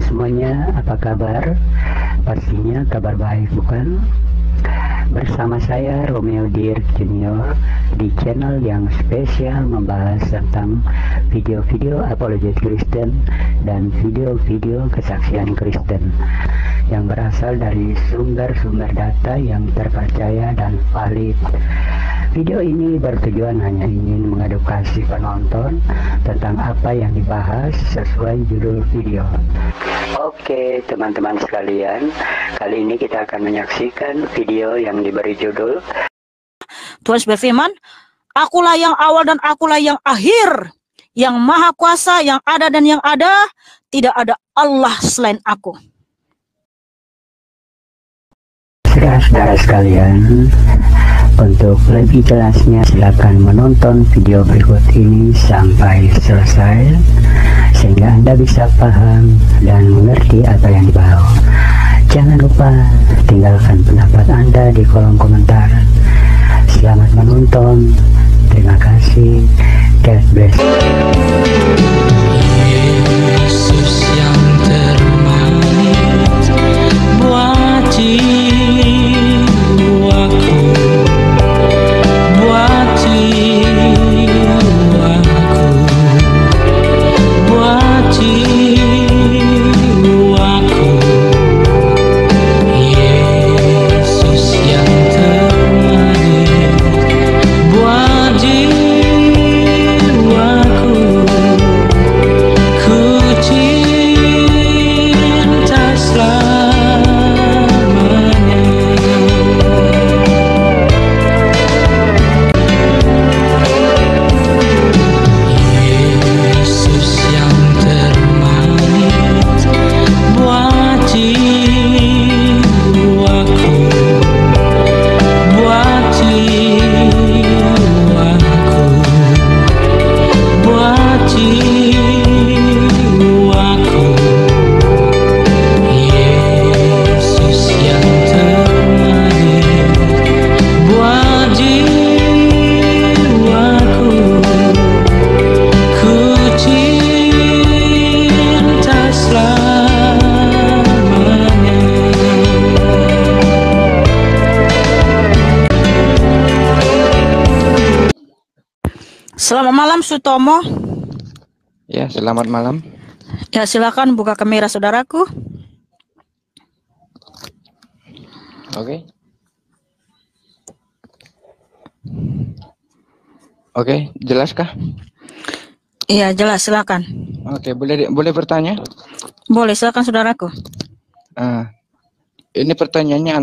semuanya, apa kabar? Pastinya kabar baik, bukan? Bersama saya Romeo Dirk Junior di channel yang spesial membahas tentang video-video apologet Kristen dan video-video kesaksian Kristen yang berasal dari sumber-sumber data yang terpercaya dan valid. Video ini bertujuan hanya ingin mengedukasi penonton tentang apa yang dibahas sesuai judul video. Oke teman-teman sekalian, kali ini kita akan menyaksikan video yang diberi judul Tuhan berfirman, "Akulah yang awal dan akulah yang akhir, yang maha kuasa, yang ada dan yang ada, tidak ada Allah selain aku." Saudara-saudara sekalian, untuk lebih jelasnya silakan menonton video berikut ini sampai selesai sehingga Anda bisa paham dan mengerti apa yang dibahas. Jangan lupa tinggalkan pendapat Anda di kolom komentar. Selamat menonton. Terima kasih. God bless. Yesus yang termanis buat jiwaku, buat jiwaku, buat jiwaku. Yesus yang termanis buat jiwaku, ku cinta selamanya. Yesus yang termanis buat jiwaku, buat jiwaku, buat jiwaku. Yesus yang termanis buat jiwaku, ku cinta selamanya. Selamat malam Sutomo. Ya, selamat malam. Ya, silakan buka kamera saudaraku. Oke. Oke, jelaskah? Iya, jelas, silakan. Oke, boleh bertanya? Boleh, silakan saudaraku. Ini pertanyaannya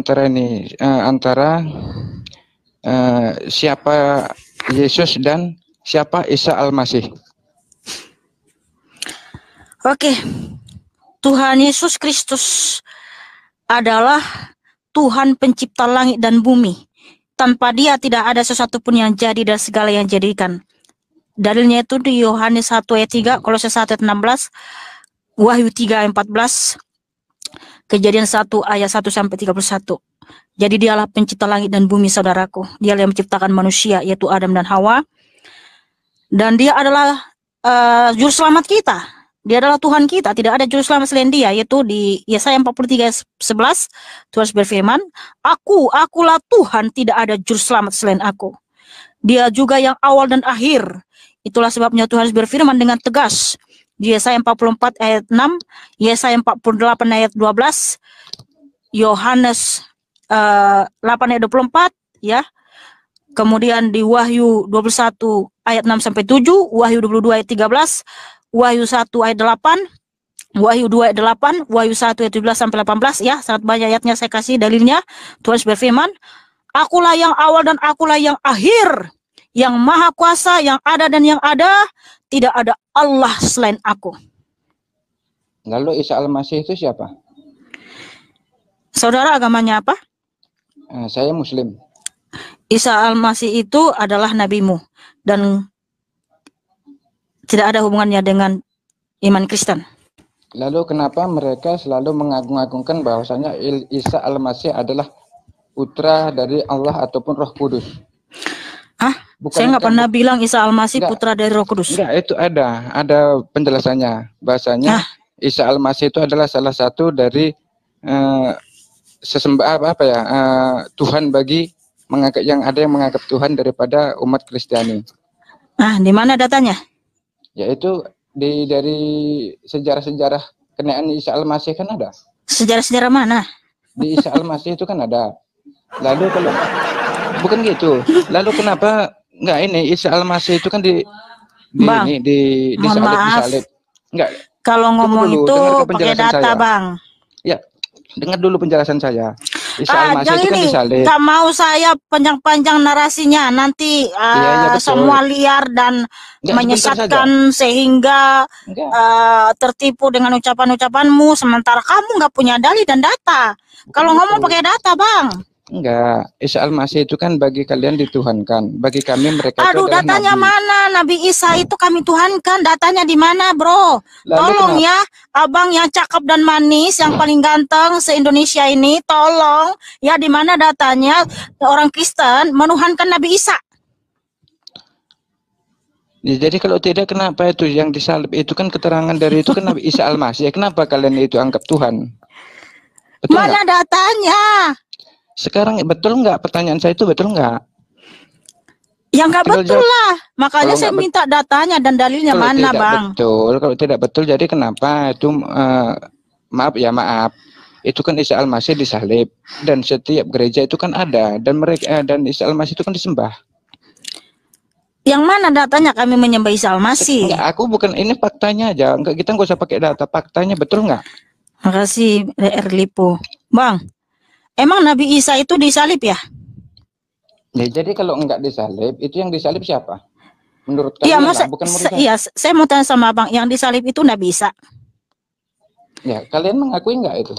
antara siapa Yesus dan siapa Isa Al-Masih? Oke. Tuhan Yesus Kristus adalah Tuhan pencipta langit dan bumi. Tanpa Dia tidak ada sesuatu pun yang jadi dan segala yang jadikan. Dalilnya itu di Yohanes 1 ayat 3, Kolose 1 ayat 16, Wahyu 3 ayat 14, Kejadian 1 ayat 1 sampai 31. Jadi Dialah pencipta langit dan bumi saudaraku. Dialah yang menciptakan manusia yaitu Adam dan Hawa. Dan Dia adalah juru selamat kita. Dia adalah Tuhan kita, tidak ada juru selamat selain Dia, yaitu di Yesaya 43 ayat 11, Tuhan berfirman, "Akulah Tuhan, tidak ada juru selamat selain aku." Dia juga yang awal dan akhir. Itulah sebabnya Tuhan berfirman dengan tegas di Yesaya 44 ayat 6, Yesaya 48 ayat 12, Yohanes 8 ayat 24, ya. Kemudian di Wahyu 21 ayat 6 sampai 7, Wahyu 22 ayat 13, Wahyu 1 ayat 8, Wahyu 2 ayat 8, Wahyu 1 ayat 17 sampai 18, ya, sangat banyak ayatnya saya kasih dalilnya. Tuhan berfirman, "Akulah yang awal dan akulah yang akhir, yang maha kuasa, yang ada dan yang ada, tidak ada Allah selain aku." Lalu Isa Al-Masih itu siapa? Saudara agamanya apa? Saya Muslim. Isa Al-Masih itu adalah nabimu dan tidak ada hubungannya dengan iman Kristen. Lalu kenapa mereka selalu mengagung-agungkan bahwasanya Isa Al-Masih adalah putra dari Allah ataupun Roh Kudus? Saya nggak pernah bilang Isa Al-Masih putra dari Roh Kudus. Enggak, itu ada penjelasannya. Bahasanya Isa Al-Masih itu adalah salah satu dari sesembah Tuhan bagi yang ada yang menganggap Tuhan daripada umat Kristiani. Ah, di mana datanya? Yaitu dari sejarah-sejarah kenaikan Isa Al-Masih kan ada. Sejarah-sejarah mana? Di Isa Al-Masih itu kan ada. Lalu kalau bukan gitu. Lalu kenapa enggak ini Isa Al-Masih itu kan Bang, mohon maaf. disalib. Enggak. Kalau ngomong dulu, itu dengarkan pakai penjelasan data, saya. Bang. Ya, dengar dulu penjelasan saya. Isa Al-Masih Yang itu kan ini disalib. nggak mau saya panjang-panjang narasinya, nanti Iya, betul. semua liar dan Enggak, menyesatkan sehingga Enggak. tertipu dengan ucapan-ucapanmu, sementara kamu nggak punya dalil dan data. Kalau ngomong pakai data, Bang. Enggak, Isa Al-Masih itu kan bagi kalian dituhankan, bagi kami mereka itu Aduh, adalah datanya nabi. mana? Nabi Isa itu kami tuhankan, datanya di mana, bro? Lalu Tolong kenapa? ya, abang yang cakep dan manis, yang paling ganteng se-Indonesia ini, tolong ya, di mana datanya orang Kristen menuhankan Nabi Isa? Ya, jadi kalau tidak, kenapa itu yang disalib itu kan keterangan dari itu kan Nabi Isa Al-Masih. Kenapa kalian itu anggap Tuhan? Betul Mana nggak? datanya? Sekarang betul nggak? Pertanyaan saya itu betul nggak? Ya nggak Tinggal betul jawab. lah. Makanya Kalau saya nggak minta datanya dan dalilnya Kalau mana, tidak Bang? betul, kalau tidak betul, jadi kenapa itu maaf, itu kan Isa Al-Masih disalib dan setiap gereja itu kan ada dan mereka dan Isa Al-Masih itu kan disembah. Yang mana datanya kami menyembah Isa Al-Masih? Enggak, aku bukan ini faktanya aja. Enggak, kita nggak usah pakai data, faktanya betul nggak? Makasih, R. Lipo. Bang, emang Nabi Isa itu disalib ya? Ya, jadi kalau enggak disalib, itu yang disalib siapa? Menurut Iya, kalian masa, lah, bukan menurut saya. iya, saya mau tanya sama Bang, yang disalib itu Nabi Isa. Ya, kalian mengakui enggak itu?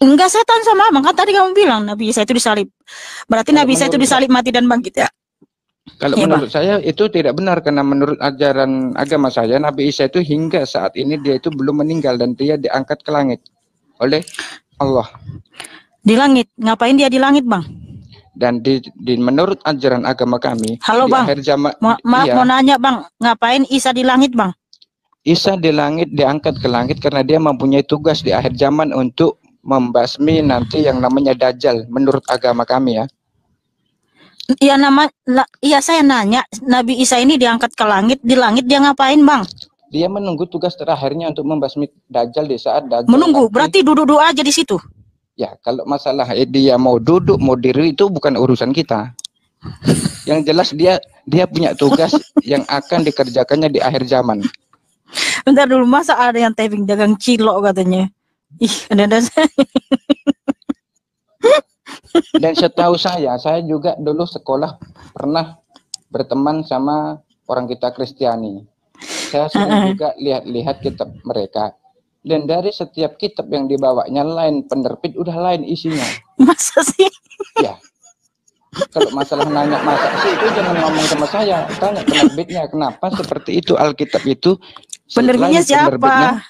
Enggak, saya tanya sama Abang, kan tadi kamu bilang Nabi Isa itu disalib. Berarti Kalau Nabi Isa itu menurut disalib, mati dan bangkit ya? Kalau Ya, menurut saya itu tidak benar karena menurut ajaran agama saya Nabi Isa itu hingga saat ini dia itu belum meninggal dan dia diangkat ke langit oleh Allah. Di langit, ngapain dia di langit, Bang? Dan di menurut ajaran agama kami Halo, di Bang. akhir zaman Maaf, iya, mau nanya, Bang, ngapain Isa di langit, Bang? Isa di langit diangkat ke langit karena dia mempunyai tugas di akhir zaman untuk membasmi nanti yang namanya Dajjal menurut agama kami ya. Iya, saya nanya, Nabi Isa ini diangkat ke langit, di langit dia ngapain, Bang? Dia menunggu tugas terakhirnya untuk membasmi Dajjal di saat Dajjal Menunggu, nanti, berarti duduk-duduk aja di situ. ya kalau masalah dia mau duduk mau diri itu bukan urusan kita. Yang jelas dia punya tugas yang akan dikerjakannya di akhir zaman. Bentar dulu, masa ada yang typing dagang cilok katanya? Ih, ada Dan setahu saya juga dulu sekolah pernah berteman sama orang kita Kristiani. Saya sering juga lihat-lihat kitab mereka. Dan dari setiap kitab yang dibawanya lain penerbit udah lain isinya. Masa sih? Ya. Kalau masalah nanya masa sih itu jangan ngomong sama saya, tanya penerbitnya kenapa seperti itu Alkitab itu. Penerbitnya siapa?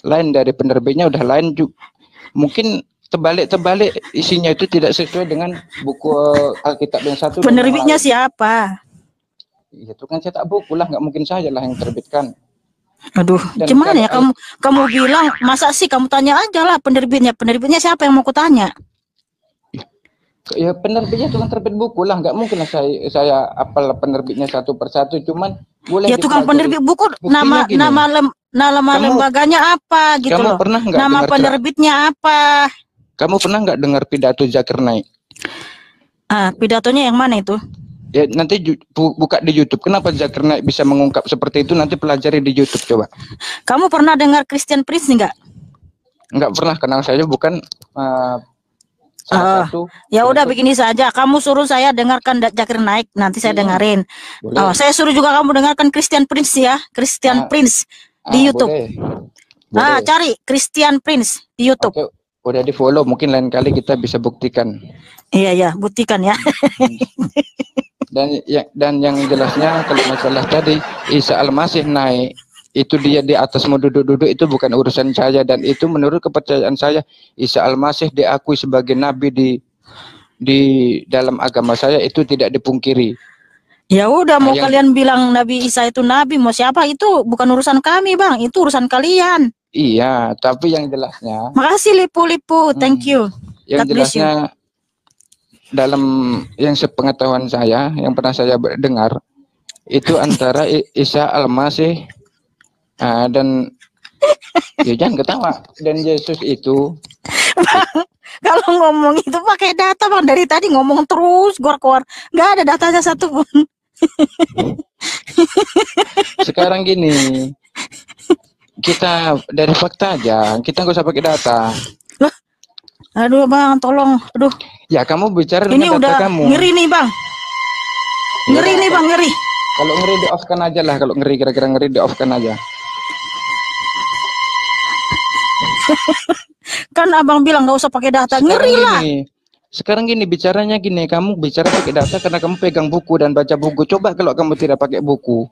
Lain dari penerbitnya udah lain juga. Mungkin terbalik isinya itu tidak sesuai dengan buku Alkitab yang satu. Penerbitnya siapa? Itu kan cetak buku lah, nggak mungkin saya lah yang terbitkan. Aduh, Dan gimana ya kamu bilang, masa sih kamu tanya aja lah penerbitnya siapa yang mau kutanya? Ya penerbitnya tukang terbit buku lah, nggak mungkin lah saya apal penerbitnya satu persatu, cuman boleh ya tukang penerbit buku, nama lembaganya apa gitu kamu loh. pernah nggak Nama penerbitnya apa? Kamu pernah nggak dengar pidato Zakir Naik? Pidatonya yang mana itu? Ya nanti buka di YouTube. Kenapa Zakir Naik bisa mengungkap seperti itu? Nanti pelajari di YouTube coba. Kamu pernah dengar Christian Prince enggak? Enggak pernah, kenal saya bukan salah satu. Ya udah begini saja, kamu suruh saya dengarkan Zakir Naik, nanti saya dengerin. Saya suruh juga kamu dengarkan Christian Prince ya, Christian Prince di YouTube. Boleh. Cari Christian Prince di YouTube. Oke, udah di follow, mungkin lain kali kita bisa buktikan. Iya, buktikan ya. Dan yang jelasnya kalau masalah tadi Isa Al-Masih naik, itu dia di atas mau duduk-duduk itu bukan urusan saya, dan itu menurut kepercayaan saya Isa Al-Masih diakui sebagai nabi di dalam agama saya, itu tidak dipungkiri. Ya udah, Nah, mau yang kalian bilang Nabi Isa itu nabi, mau siapa itu bukan urusan kami, Bang. Itu urusan kalian. iya, tapi yang jelasnya, Makasih Lipu-Lipu. Thank hmm, you. yang God bless you. jelasnya dalam yang sepengetahuan saya, yang pernah saya dengar, itu antara Isa Al-Masih dan ya jangan ketawa, dan Yesus itu Kalau ngomong itu pakai data, Bang. Dari tadi ngomong terus keluar-keluar. Nggak ada datanya satu pun. sekarang gini, kita dari fakta aja, kita nggak usah pakai data. Loh, aduh, Bang, tolong. Aduh, Ya kamu bicara ini dengan udah data kamu. ngeri nih, Bang. Ya Ngeri udah, nih, Bang, ngeri. kalau ngeri di off kan aja lah, kalau ngeri kira-kira ngeri di off kan aja. Kan Abang bilang nggak usah pakai data. Ngeri lah. Sekarang gini, bicaranya gini, kamu bicara pakai data karena kamu pegang buku dan baca buku. Coba kalau kamu tidak pakai buku.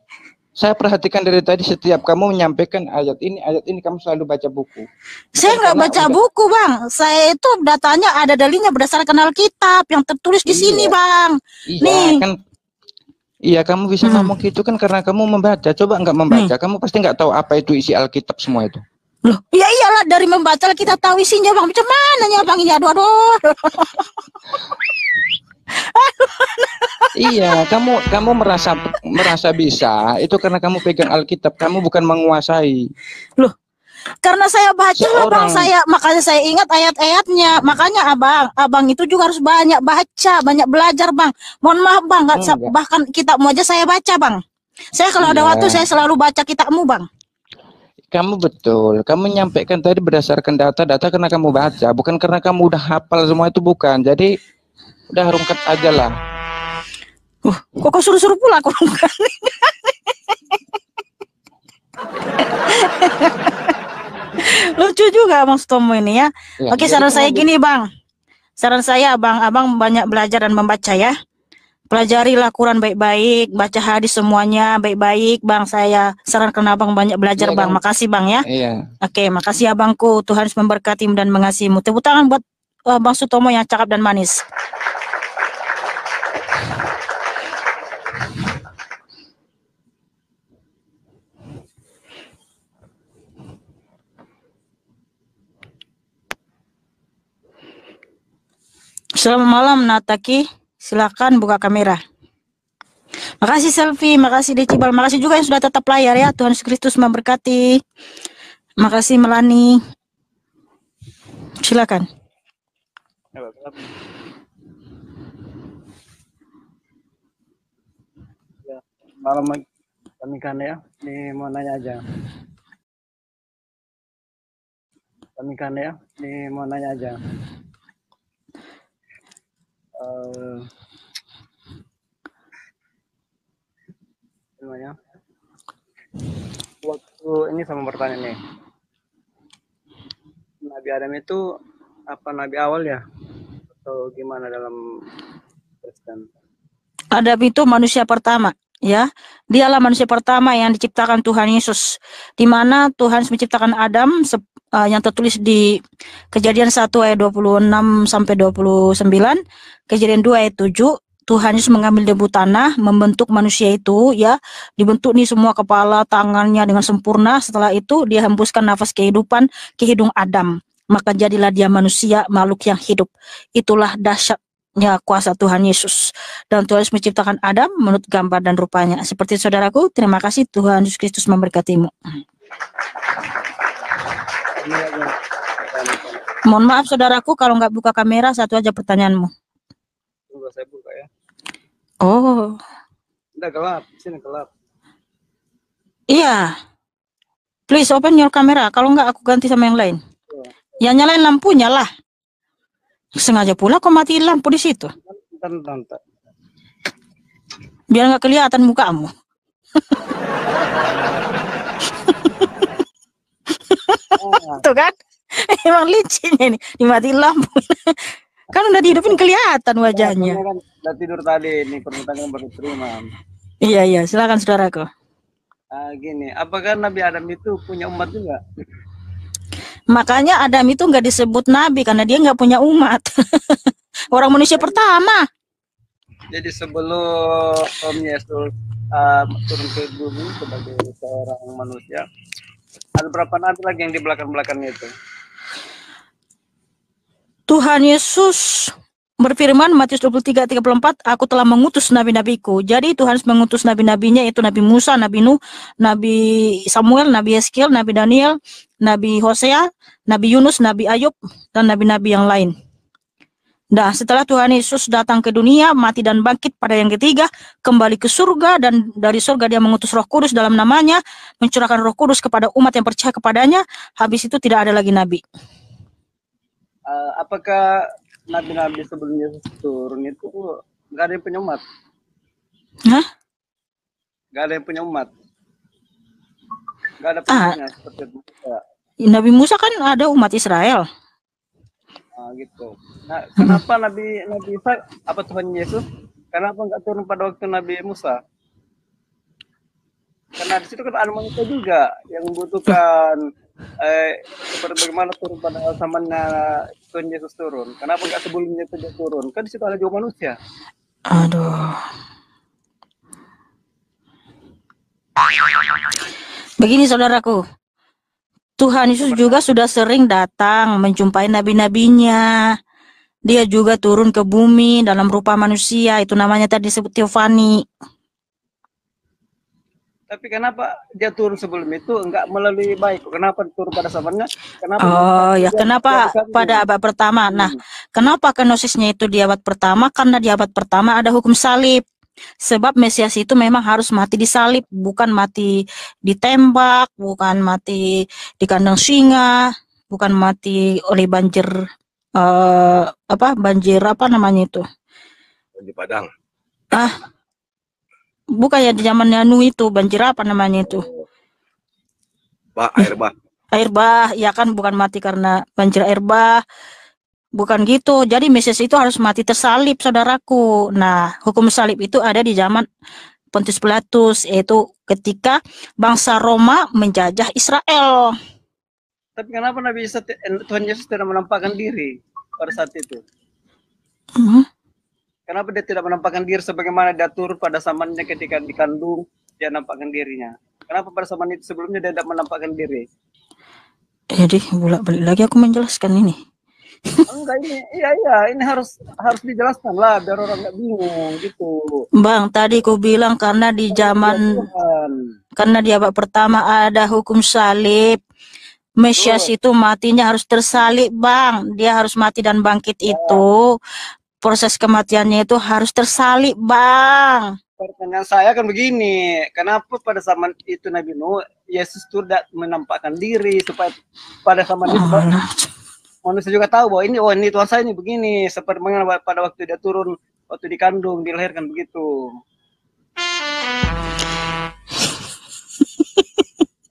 Saya perhatikan dari tadi setiap kamu menyampaikan ayat ini kamu selalu baca buku. Saya nggak Karena baca buku, Bang. Saya itu datanya ada dalilnya berdasarkan Alkitab yang tertulis di sini, Bang. Iya, Nih. kan. Iya, kamu bisa ngomong gitu kan karena kamu membaca. Coba nggak membaca, kamu pasti nggak tahu apa itu isi Alkitab semua itu. Loh, ya iyalah, dari membaca kita tahu isinya, Bang. Macam mana ya, Bang, ini? Aduh. Iya, kamu merasa bisa. Itu karena kamu pegang Alkitab, kamu bukan menguasai. Loh, karena saya baca lah, Bang, makanya saya ingat ayat-ayatnya. Makanya abang itu juga harus banyak baca, banyak belajar, Bang. Mohon maaf, Bang, bahkan kitabmu aja saya baca, Bang. Saya kalau ada waktu saya selalu baca kitabmu, Bang. Kamu betul, kamu nyampaikan tadi berdasarkan data-data karena kamu baca, bukan karena kamu udah hafal semua itu, bukan. Jadi udah rungkat aja lah. Kok kau suruh-suruh pula aku rungkat? Lucu juga Bang Sutomo ini ya. Oke, saran saya gini, Bang. Saran saya, abang banyak belajar dan membaca ya. Pelajarilah Quran baik-baik, baca hadis semuanya baik-baik, Bang. Saya sarankan abang banyak belajar, Bang. Makasih, Bang ya. Iya. Oke, makasih abangku. Tuhan memberkati dan mengasihimu. Tepuk tangan buat Bang Sutomo yang cakap dan manis. Selamat malam, Nataki. Silakan buka kamera. Makasih Selfie, makasih Decibel, makasih juga yang sudah tetap layar ya. Tuhan Yesus Kristus memberkati. Makasih Melani. Silakan. Malam kami kan ya, ini mau nanya aja. Kami kan ya, ini mau nanya aja. Namanya waktu ini sama pertanyaan nih, Nabi Adam itu apa nabi awal ya atau gimana dalam Kristen? Adam itu manusia pertama ya, dialah manusia pertama yang diciptakan Tuhan Yesus, di mana Tuhan menciptakan Adam yang tertulis di Kejadian 1 ayat 26 sampai 29, Kejadian 2 ayat 7. Tuhan Yesus mengambil debu tanah, membentuk manusia itu ya, dibentuk nih semua kepala, tangannya dengan sempurna. Setelah itu dia hembuskan nafas kehidupan ke hidung Adam, maka jadilah dia manusia, makhluk yang hidup. Itulah dahsyatnya kuasa Tuhan Yesus. Dan Tuhan Yesus menciptakan Adam menurut gambar dan rupanya. Seperti saudaraku, terima kasih. Tuhan Yesus Kristus memberkatimu. Mohon maaf saudaraku kalau nggak buka kamera, satu aja pertanyaanmu. Tunggu saya buka ya. Oh. Udah gelap, sini gelap. Iya. Please open your camera. Kalau nggak aku ganti sama yang lain. Ya nyalain lampunya lah. Sengaja pula kau matiin lampu di situ. Bentar. Biar nggak kelihatan mukamu. Tuh kan? Emang licin ini. Dimatiin lampu. Kan udah dihidupin kelihatan wajahnya. Kan udah tidur tadi, ini permintaan baru terima. Iya, silakan saudaraku. Gini, apakah Nabi Adam itu punya umat juga? Makanya Adam itu nggak disebut nabi karena dia nggak punya umat. Orang manusia pertama. Jadi sebelum Yesus turun ke bumi sebagai seorang manusia, ada berapa nabi lagi yang di belakang-belakangnya itu? Tuhan Yesus berfirman Matius 23:34, aku telah mengutus nabi-nabiku. Jadi Tuhan mengutus nabi-nabinya, yaitu Nabi Musa, Nabi Nuh, Nabi Samuel, Nabi Yeskiel, Nabi Daniel, Nabi Hosea, Nabi Yunus, Nabi Ayub, dan nabi-nabi yang lain. Nah, setelah Tuhan Yesus datang ke dunia, mati dan bangkit pada yang ketiga, kembali ke surga, dan dari surga dia mengutus Roh Kudus dalam namanya, mencurahkan Roh Kudus kepada umat yang percaya kepadanya. Habis itu tidak ada lagi nabi. Apakah nabi-nabi sebelum Yesus turun itu nggak ada yang punya umat? Hah? Nggak ada yang punya umat? Nggak ada pengikutnya seperti itu? Nabi Musa kan ada umat Israel. Gitu. Nah, kenapa Nabi Isa, apa Tuhan Yesus, kenapa nggak turun pada waktu Nabi Musa? Karena di situ kan ada manusia juga yang membutuhkan seperti bagaimana turun pada zamannya Tuhan Yesus turun. Kenapa nggak sebelumnya itu dia turun? Kan di situ ada juga manusia. Aduh. Begini saudaraku, Tuhan Yesus juga sudah sering datang menjumpai nabi-nabinya. Dia juga turun ke bumi dalam rupa manusia. Itu namanya tadi disebut teofani. Tapi kenapa dia turun sebelum itu enggak melalui baik? Kenapa turun pada zamannya? Kenapa? Oh ya, kenapa pada abad pertama? Nah, kenapa kenosisnya itu di abad pertama? Karena di abad pertama ada hukum salib. Sebab Mesias itu memang harus mati di salib, bukan mati ditembak, bukan mati di kandang singa, bukan mati oleh banjir banjir apa namanya itu? Banjir Padang. Bukan ya, di zamannya Nuh itu banjir apa namanya itu? Air bah. Air bah, ya kan, bukan mati karena banjir air bah. Bukan gitu. Jadi Mesias itu harus mati tersalib, saudaraku. Nah, hukum salib itu ada di zaman Pontius Pilatus, yaitu ketika bangsa Roma menjajah Israel. Tapi kenapa Tuhan Yesus tidak menampakkan diri pada saat itu? Kenapa dia tidak menampakkan diri sebagaimana dia turun pada zamannya ketika dikandung, dia nampakkan dirinya? Kenapa pada zaman itu sebelumnya dia tidak menampakkan diri? Jadi bolak-balik lagi aku menjelaskan ini. Enggak, ini harus dijelaskan lah biar orang nggak bingung gitu. Bang, tadi ku bilang karena di zaman karena di abad pertama ada hukum salib. Mesias itu matinya harus tersalib, Bang. Dia harus mati dan bangkit itu. Proses kematiannya itu harus tersalib, Bang. Pertanyaan saya kan begini, kenapa pada zaman itu Nabi Nuh, Yesus tidak menampakkan diri supaya pada zaman itu manusia juga tahu bahwa ini Tuhan saya ini begini, seperti pada waktu dia turun, waktu dikandung, dilahirkan begitu.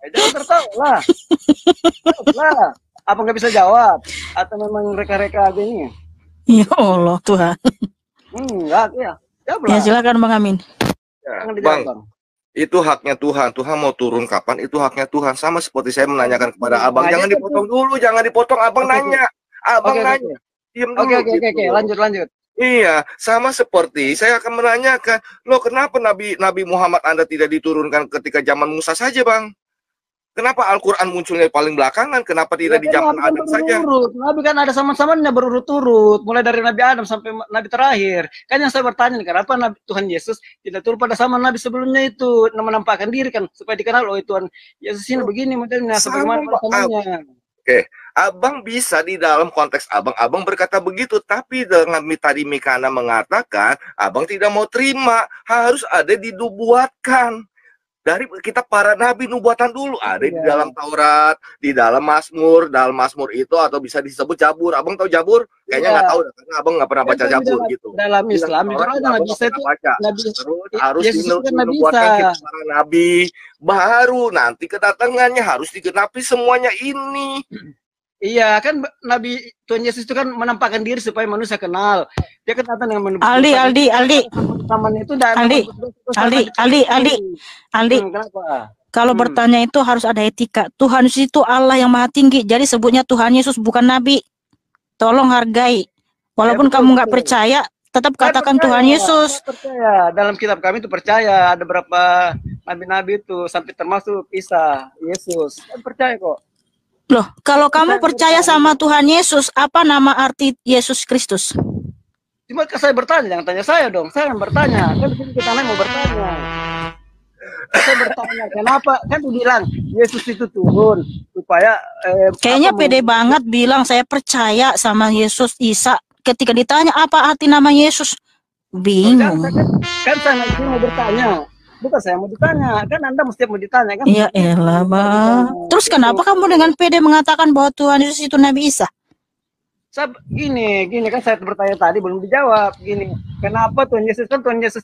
Jangan tertawa lah. Apa nggak bisa jawab? Atau memang reka-reka aja ini? Ya Allah Tuhan. Enggak, ya. Ya silakan Bang Amin. Ya, Bang, itu haknya Tuhan. Tuhan mau turun kapan? Itu haknya Tuhan. Sama seperti saya menanyakan kepada Abang. Jangan dipotong dulu, jangan dipotong. Abang nanya. Abang nanya. Diam dulu. Oke. Lanjut. Iya, sama seperti saya akan menanyakan, loh kenapa Nabi Muhammad Anda tidak diturunkan ketika zaman Musa saja, Bang? Kenapa Al-Quran munculnya paling belakangan? Kenapa tidak di zaman Adam saja? Nabi kan ada sama-samanya berurut-urut, mulai dari Nabi Adam sampai Nabi terakhir. Kan yang saya bertanya, kenapa Tuhan Yesus tidak turun pada zaman Nabi sebelumnya itu, menampakkan diri kan, supaya dikenal, oh Tuhan Yesus ini begini modelnya, sebagaimana namanya. Oke, Abang bisa di dalam konteks Abang berkata begitu, tapi dengan tadi Mikana mengatakan, Abang tidak mau terima, harus ada dibuatkan. Dari kita para nabi nubuatan dulu ada di dalam Taurat, di dalam Mazmur itu atau bisa disebut Jabur. Abang tahu Jabur? Kayaknya nggak tahu karena Abang nggak pernah baca Jabur gitu. Dalam Islam itu Nabi itu terus harus dinubuatkan kita para nabi, baru nanti kedatangannya harus digenapi semuanya ini. Iya kan Nabi Tuhan Yesus itu kan menampakkan diri supaya manusia kenal. Dia kan datang dengan Aldi. Kenapa? Kalau bertanya itu harus ada etika. Tuhan Yesus itu Allah yang Maha Tinggi. Jadi sebutnya Tuhan Yesus bukan Nabi. Tolong hargai. Walaupun kamu nggak percaya, tetap Saya katakan percaya, Tuhan Yesus. saya percaya. Dalam kitab kami itu percaya ada berapa nabi-nabi itu sampai termasuk Isa, Yesus. Saya percaya kok. Loh, kalau kamu Saya percaya bertanya. sama Tuhan Yesus, apa nama arti Yesus Kristus? Cuma saya bertanya, jangan tanya saya dong. Saya yang bertanya. Kan di sini kita mau bertanya. Saya bertanya, kenapa? Kan dibilang Yesus itu turun supaya Kayaknya apa, pede banget bilang saya percaya sama Yesus Isa. Ketika ditanya apa arti nama Yesus, bingung. Kan saya mau bertanya. Bukan saya mau ditanya, kan Anda mesti mau ditanya kan? Ya elah, Bang. Terus kenapa kamu dengan pede mengatakan bahwa Tuhan Yesus itu Nabi Isa? Saya gini kan saya bertanya tadi belum dijawab. Gini, kenapa Tuhan Yesus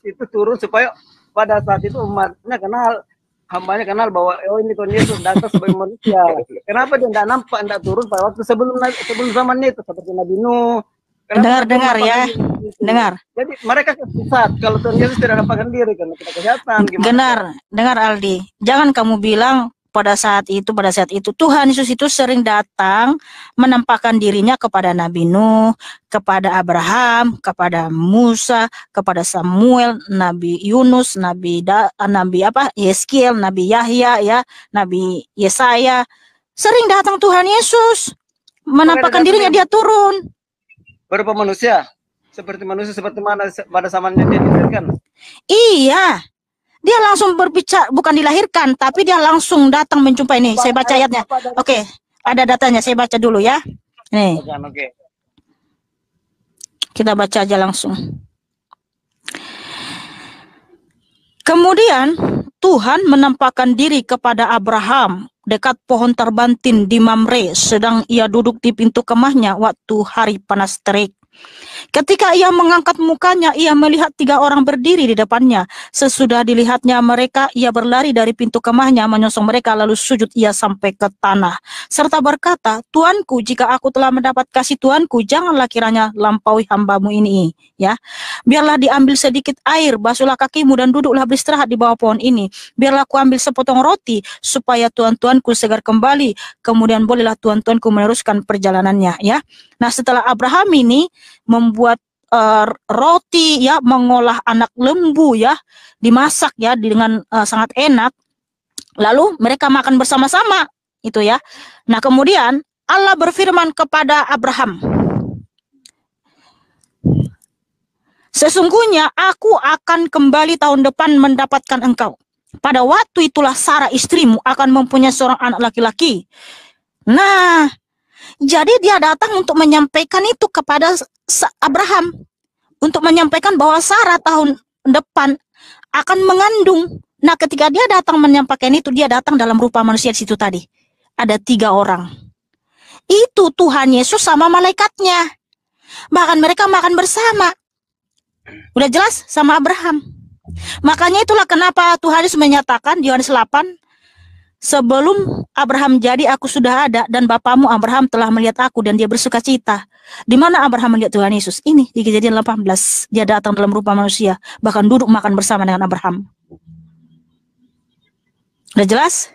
itu turun supaya pada saat itu umatnya kenal, hambanya kenal bahwa oh ini Tuhan Yesus datang sebagai manusia. Kenapa dia tidak nampak, tidak turun pada waktu sebelum zamannya itu seperti Nabi Nuh. Dengar ya, dengar. Jadi mereka sesat kalau Tuhan Yesus tidak nampakkan diri karena kita kesehatan. Dengar Aldi. Jangan kamu bilang pada saat itu Tuhan Yesus itu sering datang menampakkan dirinya kepada Nabi Nuh, kepada Abraham, kepada Musa, kepada Samuel, Nabi Yunus, Nabi Yeskiel, Nabi Yahya ya, Nabi Yesaya. Sering datang Tuhan Yesus menampakkan dirinya, dia turun. Berupa manusia, seperti mana pada zamannya dia dilahirkan. Iya, dia langsung berbicara, bukan dilahirkan, tapi dia langsung datang menjumpai nih. Saya baca ayatnya. Oke, ada datanya. Saya baca dulu ya. Nih, Oke. kita baca aja langsung. Kemudian Tuhan menampakkan diri kepada Abraham dekat pohon terbantin di Mamre, sedang ia duduk di pintu kemahnya waktu hari panas terik. Ketika ia mengangkat mukanya, ia melihat 3 orang berdiri di depannya. Sesudah dilihatnya mereka, ia berlari dari pintu kemahnya, menyongsong mereka, lalu sujud ia sampai ke tanah. Serta berkata, Tuanku, jika aku telah mendapat kasih Tuanku, janganlah kiranya lampaui hambamu ini. Ya, biarlah diambil sedikit air, basuhlah kakimu dan duduklah beristirahat di bawah pohon ini. Biarlah aku ambil sepotong roti, supaya tuan-tuanku segar kembali. Kemudian bolehlah tuan-tuanku meneruskan perjalanannya. Ya, nah setelah Abraham ini membuat roti ya, mengolah anak lembu ya, dimasak ya dengan sangat enak, lalu mereka makan bersama-sama itu ya. Nah kemudian Allah berfirman kepada Abraham, sesungguhnya aku akan kembali tahun depan mendapatkan engkau. Pada waktu itulah Sarah istrimu akan mempunyai seorang anak laki-laki. Nah, jadi dia datang untuk menyampaikan itu kepada Abraham, untuk menyampaikan bahwa Sarah tahun depan akan mengandung. Nah, ketika dia datang menyampaikan itu, dia datang dalam rupa manusia di situ tadi. Ada 3 orang. Itu Tuhan Yesus sama malaikatnya. Bahkan mereka makan bersama. Udah jelas sama Abraham. Makanya itulah kenapa Tuhan Yesus menyatakan di Yohanes 8, sebelum Abraham jadi, aku sudah ada, dan bapamu Abraham telah melihat aku, dan dia bersuka cita. Di mana Abraham melihat Tuhan Yesus? Ini di Kejadian 18. Dia datang dalam rupa manusia, bahkan duduk makan bersama dengan Abraham. Udah jelas?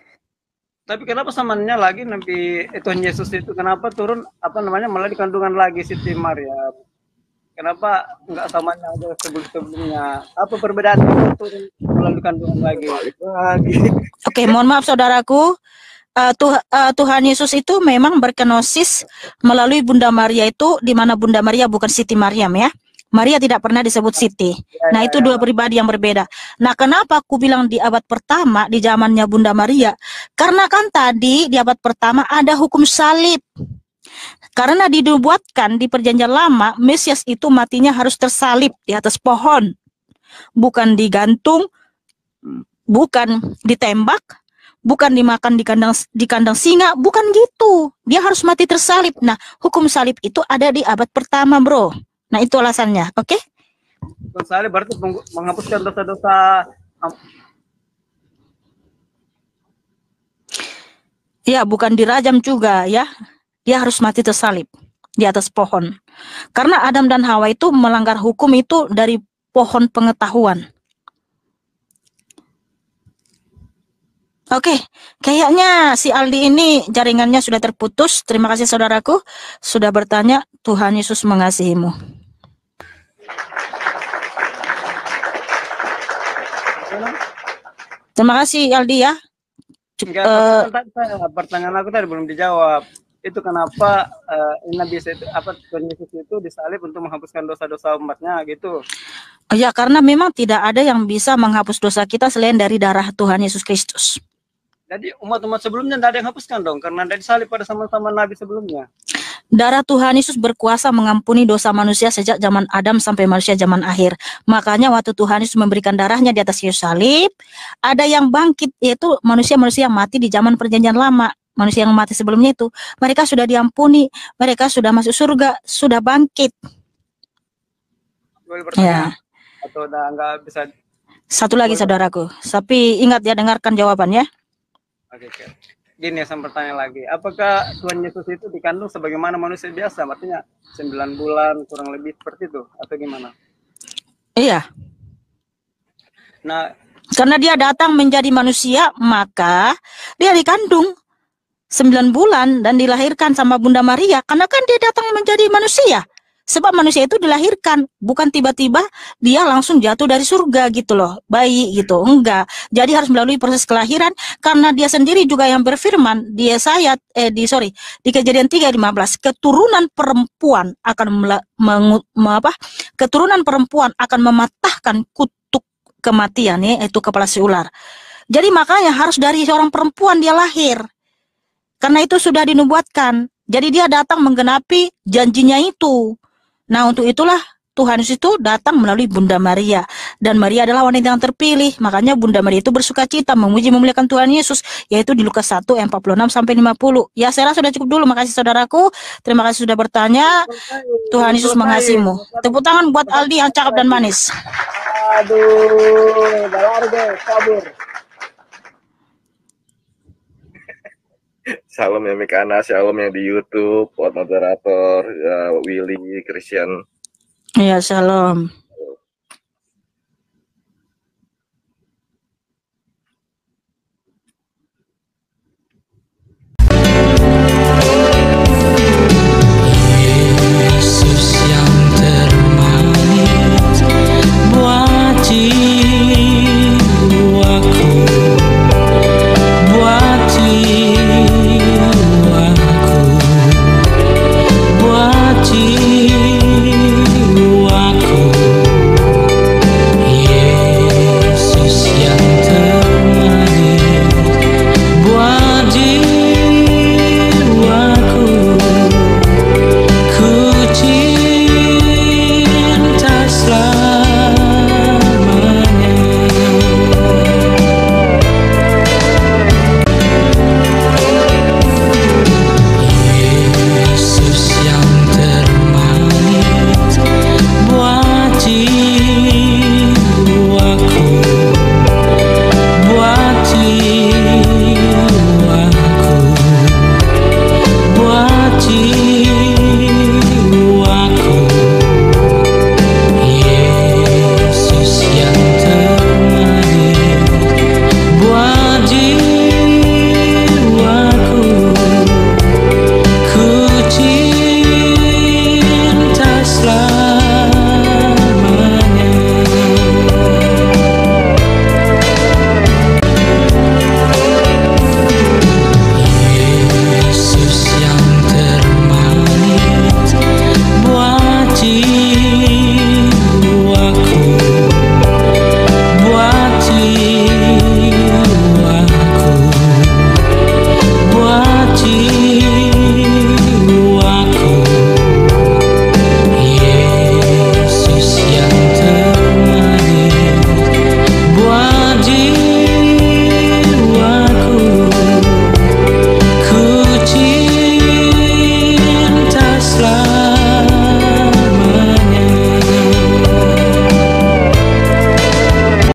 Tapi kenapa samanya lagi Nabi Tuhan Yesus itu kenapa turun malah di kandungan lagi Siti Maria? Kenapa enggak samanya aja sebelumnya? Apa perbedaan itu turun melalui kandungan lagi? Oke, mohon maaf saudaraku. Tuhan Yesus itu memang berkenosis melalui Bunda Maria, itu di mana Bunda Maria bukan Siti Maryam ya. Maria tidak pernah disebut Siti. Nah, itu 2 pribadi yang berbeda. Nah, kenapa aku bilang di abad pertama, di zamannya Bunda Maria? Karena kan tadi di abad pertama ada hukum salib. Karena dibuatkan di Perjanjian Lama, Mesias itu matinya harus tersalib di atas pohon. Bukan digantung, bukan ditembak, bukan dimakan di kandang singa, bukan gitu. Dia harus mati tersalib. Nah, hukum salib itu ada di abad pertama, bro. Nah, itu alasannya, oke? Hukum salib berarti menghapuskan dosa-dosa. Ya, bukan dirajam juga ya. Dia harus mati tersalib di atas pohon. Karena Adam dan Hawa itu melanggar hukum itu dari pohon pengetahuan. Oke, kayaknya si Aldi ini jaringannya sudah terputus. Terima kasih saudaraku sudah bertanya. Tuhan Yesus mengasihimu. Terima kasih Aldi ya. Enggak, pertanyaan aku tadi belum dijawab. Itu kenapa Nabi Yesus itu, Tuhan Yesus itu disalib untuk menghapuskan dosa-dosa umatnya gitu. Ya, karena memang tidak ada yang bisa menghapus dosa kita selain dari darah Tuhan Yesus Kristus. Jadi umat-umat sebelumnya tidak ada yang hapuskan dong, karena ada disalib pada sama-sama Nabi sebelumnya. Darah Tuhan Yesus berkuasa mengampuni dosa manusia sejak zaman Adam sampai manusia zaman akhir. Makanya waktu Tuhan Yesus memberikan darahnya di atas kayu salib, ada yang bangkit, yaitu manusia-manusia yang mati di zaman perjanjian lama. Manusia yang mati sebelumnya itu, mereka sudah diampuni, mereka sudah masuk surga, sudah bangkit. Boleh bertanya? Ya. Atau udah nggak bisa? Satu lagi saudaraku, tapi ingat ya, dengarkan jawabannya. Oke. Gini ya, saya bertanya lagi. Apakah Tuhan Yesus itu dikandung sebagaimana manusia biasa? Artinya 9 bulan kurang lebih seperti itu atau gimana? Iya. Nah, karena dia datang menjadi manusia, maka dia dikandung 9 bulan dan dilahirkan sama Bunda Maria. Karena kan dia datang menjadi manusia. Sebab manusia itu dilahirkan, bukan tiba-tiba dia langsung jatuh dari surga gitu loh, bayi gitu, enggak. Jadi harus melalui proses kelahiran, karena dia sendiri juga yang berfirman di Yesaya, di Kejadian 3:15, keturunan perempuan akan keturunan perempuan akan mematahkan kutuk kematian, yaitu kepala si ular. Jadi makanya harus dari seorang perempuan dia lahir, karena itu sudah dinubuatkan. Jadi dia datang menggenapi janjinya itu. Nah, untuk itulah Tuhan Yesus itu datang melalui Bunda Maria. Dan Maria adalah wanita yang terpilih. Makanya Bunda Maria itu bersuka cita memuji memuliakan Tuhan Yesus. Yaitu di Lukas 1 ayat 46-50. Ya, saya rasa sudah cukup dulu. Makasih saudaraku. Terima kasih sudah bertanya. Tuhan Yesus mengasihimu. Tepuk tangan buat Aldi yang cakep dan manis. aduh, Balarga, kabur. Salam ya Mikana, shalom yang di YouTube, buat moderator, Willy, Christian. Ya, shalom.